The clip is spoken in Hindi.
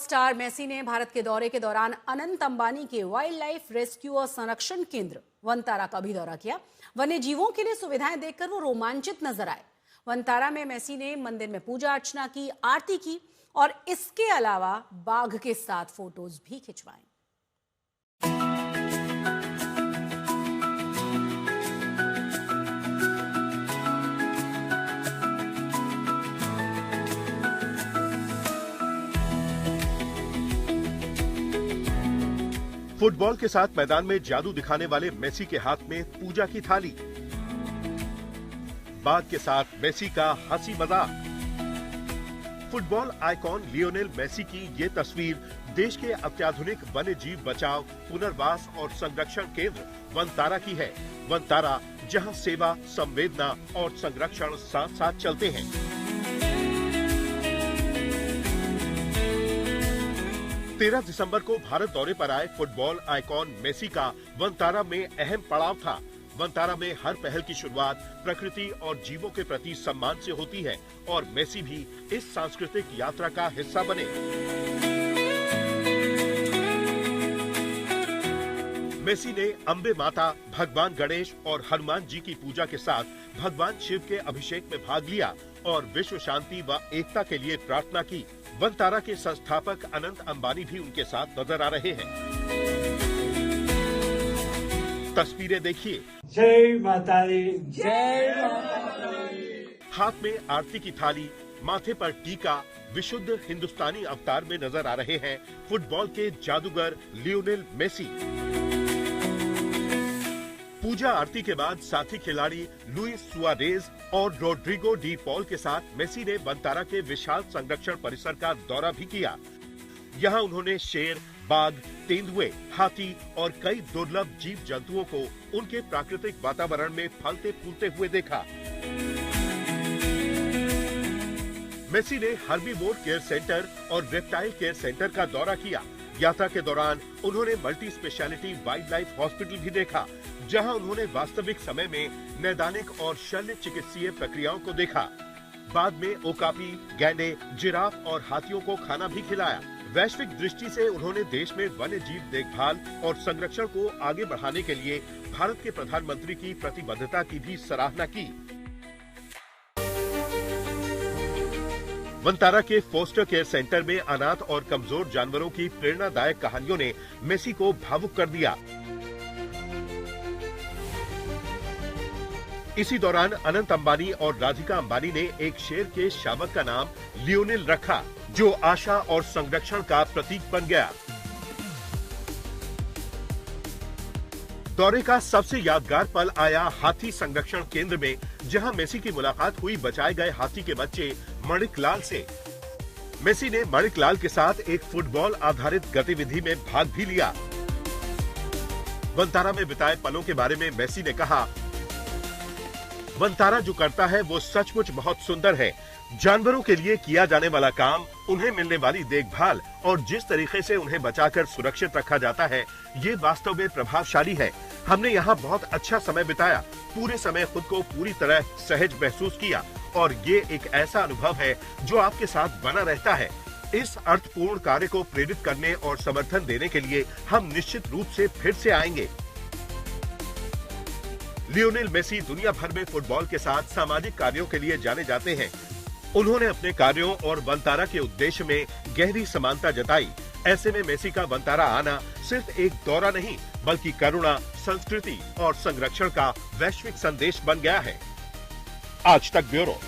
स्टार मेसी ने भारत के दौरे के दौरान अनंत अंबानी के वाइल्ड लाइफ रेस्क्यू और संरक्षण केंद्र वनतारा का भी दौरा किया। वन्य जीवों के लिए सुविधाएं देखकर वो रोमांचित नजर आए। वनतारा में मेसी ने मंदिर में पूजा अर्चना की, आरती की और इसके अलावा बाघ के साथ फोटोज भी खिंचवाए। फुटबॉल के साथ मैदान में जादू दिखाने वाले मेसी के हाथ में पूजा की थाली, बाघ के साथ मेसी का हंसी मजाक। फुटबॉल आइकॉन लियोनेल मेसी की ये तस्वीर देश के अत्याधुनिक वन्य जीव बचाव, पुनर्वास और संरक्षण केंद्र वनतारा की है। वनतारा जहां सेवा, संवेदना और संरक्षण साथ साथ चलते हैं। तेरह दिसंबर को भारत दौरे पर आए फुटबॉल आइकॉन मेसी का वनतारा में अहम पड़ाव था। वनतारा में हर पहल की शुरुआत प्रकृति और जीवों के प्रति सम्मान से होती है और मेसी भी इस सांस्कृतिक यात्रा का हिस्सा बने। मेसी ने अम्बे माता, भगवान गणेश और हनुमान जी की पूजा के साथ भगवान शिव के अभिषेक में भाग लिया और विश्व शांति व एकता के लिए प्रार्थना की। वनतारा के संस्थापक अनंत अंबानी भी उनके साथ नजर आ रहे हैं। तस्वीरें देखिए। जय माता दी, जय माता दी। हाथ में आरती की थाली, माथे पर टीका, विशुद्ध हिंदुस्तानी अवतार में नजर आ रहे हैं फुटबॉल के जादूगर लियोनेल मेसी। पूजा आरती के बाद साथी खिलाड़ी लुइस सुआरेज और रोड्रिगो डी पॉल के साथ मेसी ने वनतारा के विशाल संरक्षण परिसर का दौरा भी किया। यहां उन्होंने शेर, बाघ, तेंदुए, हाथी और कई दुर्लभ जीव जंतुओं को उनके प्राकृतिक वातावरण में फलते फूलते हुए देखा। मेसी ने हर्बीवोर केयर सेंटर और रेप्टाइल केयर सेंटर का दौरा किया। यात्रा के दौरान उन्होंने multi speciality wild life hospital भी देखा, जहां उन्होंने वास्तविक समय में नैदानिक और शल्य चिकित्सीय प्रक्रियाओं को देखा। बाद में ओकापी, गैंडे, जिराफ और हाथियों को खाना भी खिलाया। वैश्विक दृष्टि से उन्होंने देश में वन्य जीव देखभाल और संरक्षण को आगे बढ़ाने के लिए भारत के प्रधानमंत्री की प्रतिबद्धता की भी सराहना की। वनतारा के फोस्टर केयर सेंटर में अनाथ और कमजोर जानवरों की प्रेरणादायक कहानियों ने मेसी को भावुक कर दिया। इसी दौरान अनंत अंबानी और राधिका अंबानी ने एक शेर के शावक का नाम लियोनेल रखा, जो आशा और संरक्षण का प्रतीक बन गया। दौरे का सबसे यादगार पल आया हाथी संरक्षण केंद्र में, जहां मेसी की मुलाकात हुई बचाए गए हाथी के बच्चे मणिक लाल से। मेसी ने मणिक लाल के साथ एक फुटबॉल आधारित गतिविधि में भाग भी लिया। वनतारा में बिताए पलों के बारे में मेसी ने कहा, वनतारा जो करता है वो सचमुच बहुत सुंदर है। जानवरों के लिए किया जाने वाला काम, उन्हें मिलने वाली देखभाल और जिस तरीके से उन्हें बचाकर सुरक्षित रखा जाता है, ये वास्तव में प्रभावशाली है। हमने यहाँ बहुत अच्छा समय बिताया, पूरे समय खुद को पूरी तरह सहज महसूस किया और ये एक ऐसा अनुभव है जो आपके साथ बना रहता है। इस अर्थपूर्ण कार्य को प्रेरित करने और समर्थन देने के लिए हम निश्चित रूप से फिर से आएंगे। लियोनेल मेसी दुनिया भर में फुटबॉल के साथ सामाजिक कार्यों के लिए जाने जाते हैं। उन्होंने अपने कार्यों और वनतारा के उद्देश्य में गहरी समानता जताई। ऐसे में मेसी का वनतारा आना सिर्फ एक दौरा नहीं, बल्कि करुणा, संस्कृति और संरक्षण का वैश्विक संदेश बन गया है। आज तक ब्यूरो।